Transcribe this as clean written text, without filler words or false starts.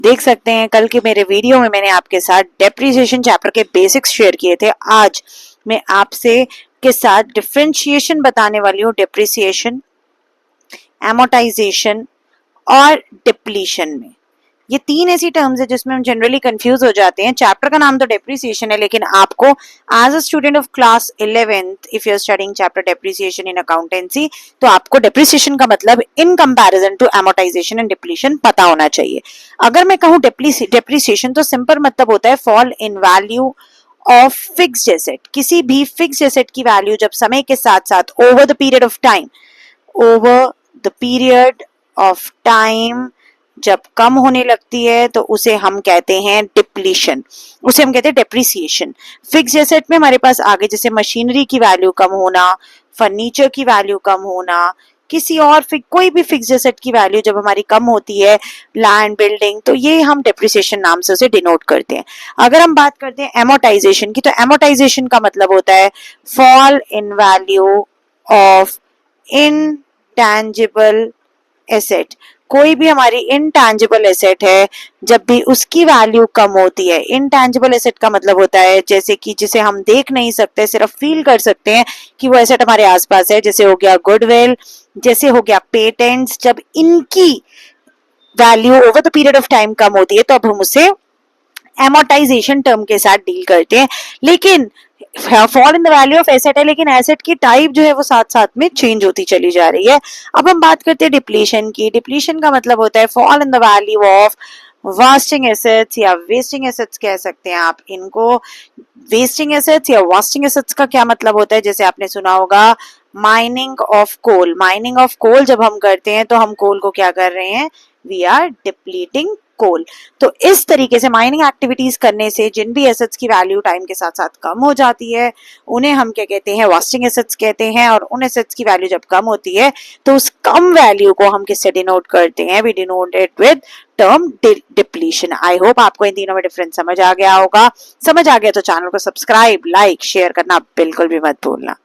देख सकते हैं कल के मेरे वीडियो में मैंने आपके साथ डेप्रिसिएशन चैप्टर के बेसिक्स शेयर किए थे। आज मैं आपसे के साथ डिफरेंशिएशन बताने वाली हूँ डेप्रिसिएशन, एमोटाइजेशन और डिप्लीशन में। ये तीन ऐसी टर्म्स है जिसमें हम जनरली कंफ्यूज हो जाते हैं। चैप्टर का नाम तो डेप्रिसिएशन है, लेकिन आपको as a student of class 11th if you are studying chapter depreciation in accountancy, तो आपको डेप्रिसिएशन का मतलब in comparison to amortisation and depletion पता होना चाहिए। अगर मैं कहूँ डेप्रिसिएशन तो सिंपल मतलब होता है fall in value of fixed asset. किसी भी फिक्स्ड एसेट की वैल्यू जब समय के साथ साथ over the period of time जब कम होने लगती है तो उसे हम कहते हैं डिप्लीशन, उसे हम कहते हैं डेप्रिसिएशन। फिक्स्ड एसेट में हमारे पास आगे जैसे मशीनरी की वैल्यू कम होना, फर्नीचर की वैल्यू कम होना, किसी और कोई भी फिक्स्ड एसेट की वैल्यू जब हमारी कम होती है, लैंड बिल्डिंग, तो ये हम डेप्रिसिएशन नाम से उसे डिनोट करते हैं। अगर हम बात करते हैं एमोटाइजेशन की, तो एमोटाइजेशन का मतलब होता है fall in value of intangible asset. कोई भी हमारी इनटैंजिबल एसेट है जब भी उसकी वैल्यू कम होती है। इनटैंजिबल एसेट का मतलब होता है जैसे कि जिसे हम देख नहीं सकते, सिर्फ फील कर सकते हैं कि वो एसेट हमारे आसपास है, जैसे हो गया गुडविल, जैसे हो गया पेटेंट्स। जब इनकी value over the period of time कम होती है तो अब हम उसे एमोटाइजेशन टर्म के साथ डील करते हैं। लेकिन fall in the value of asset है, लेकिन एसेट की टाइप जो है वो साथ साथ में चेंज होती चली जा रही है। अब हम बात करते हैं डिप्लीशन की। डिप्लीशन का मतलब होता है fall in the value of wasting assets या वेस्टिंग एसेट्स कह सकते हैं आप इनको। वेस्टिंग एसेट्स या वास्टिंग एसेट्स का क्या मतलब होता है, जैसे आपने सुना होगा mining of coal. Mining of coal जब हम करते हैं तो हम कोल को क्या कर रहे हैं, वी आर डिप्लीटिंग कोल। तो इस तरीके से माइनिंग एक्टिविटीज करने से जिन भी एसेट्स की वैल्यू टाइम के साथ साथ कम हो जाती है उन्हें हम क्या कहते हैं, वास्टिंग एसेट्स कहते हैं। और उन एसेट्स की वैल्यू जब कम होती है तो उस कम वैल्यू को हम किससे डिनोट करते हैं, we denote it with term depletion. I hope आपको इन तीनों में डिफरेंस समझ आ गया होगा। समझ आ गया तो चैनल को सब्सक्राइब, लाइक, शेयर करना बिल्कुल भी मत भूलना।